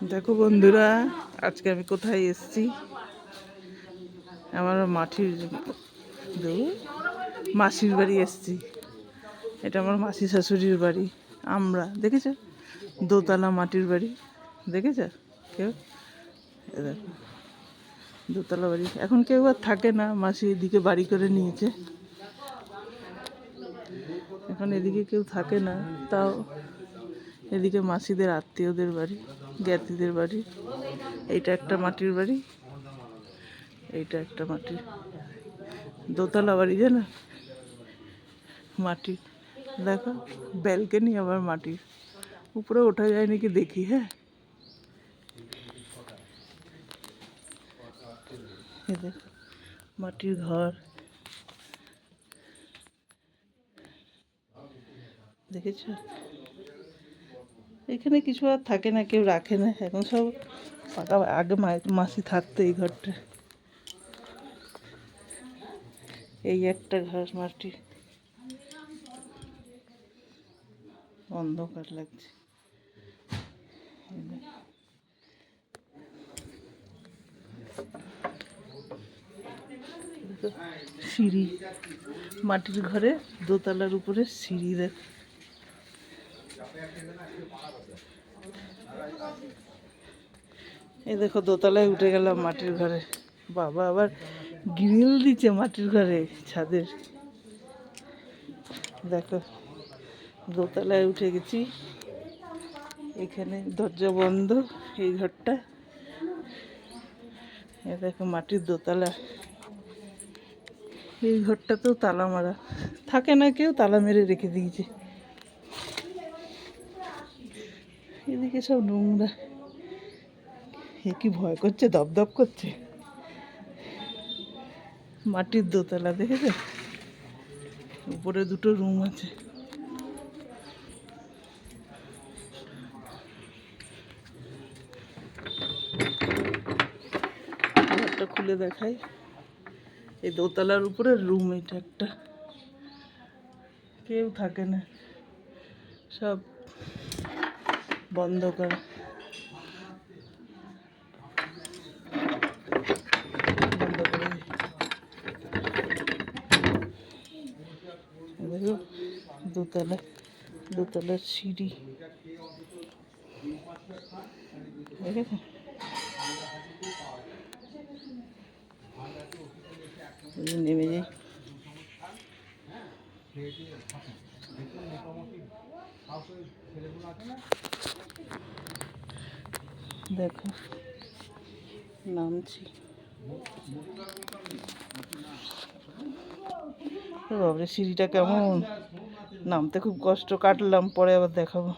দেখো বন্ধুরা, আজকে আমি কোথায় এসেছি। আমার মাসির বাড়ি এসেছি। এটা আমার মাসি শাশুড়ির বাড়ি। আমরা দেখেছ, দোতলা মাটির বাড়ি দেখেছ কেউ? দেখো দোতলা বাড়ি, এখন কেউ আর থাকে না। মাসি এদিকে বাড়ি করে নিয়েছে, এখন এদিকে কেউ থাকে না। তাও এদিকে মাসিদের আত্মীয়দের বাড়ি, জ্ঞাতিদের বাড়ি। এইটা একটা মাটির বাড়ি, এইটা একটা মাটির দোতলা বাড়ি, জানো, মাটির। দেখো ব্যালকনি আবার মাটির, উপরে ওঠা যায় নাকি দেখি। হ্যাঁ, দেখো মাটির ঘর, দেখেছ? এখানে কিছু আর থাকে না, কেউ রাখে না, এখন সব ফাঁকা। আগে মাসি থাকতো এই ঘরটা। এই একটা ঘর মাটির, অন্ধকার লাগছে। সিঁড়ি, মাটির ঘরে দোতলার উপরে সিঁড়ি। দেখ, এই দেখো দোতলায় উঠে গেলাম মাটির ঘরে। বাবা আবার গ্রিল দিচ্ছে মাটির ঘরে, ছাদের। দেখো দোতলায় উঠে গেছি, এখানে দরজা বন্ধ এই ঘরটা। এ দেখো মাটির দোতলা, এই ঘরটাতেও তালা মারা, থাকে না কেউ, তালা মেরে রেখে দিয়েছে। এদিকে সব নোংরা। এ কি ভয় করছে, দপদপ করছে। মাটির দোতলা, দেখেছ? উপরে দুটো রুম আছে। ঘরটা খুলে দেখাই। এই দোতলার উপরে রুম, এটা একটা, কেউ থাকে না, সব বন্ধ করা। বন্ধ করে দেখো দোতলা, দোতলার সিঁড়ি, দেখেছো? নেমে যাই। দেখো নামছি। বাবরে সিঁড়িটা কেমন, নামতে খুব কষ্ট, কাটলাম, পরে আবার দেখাবো।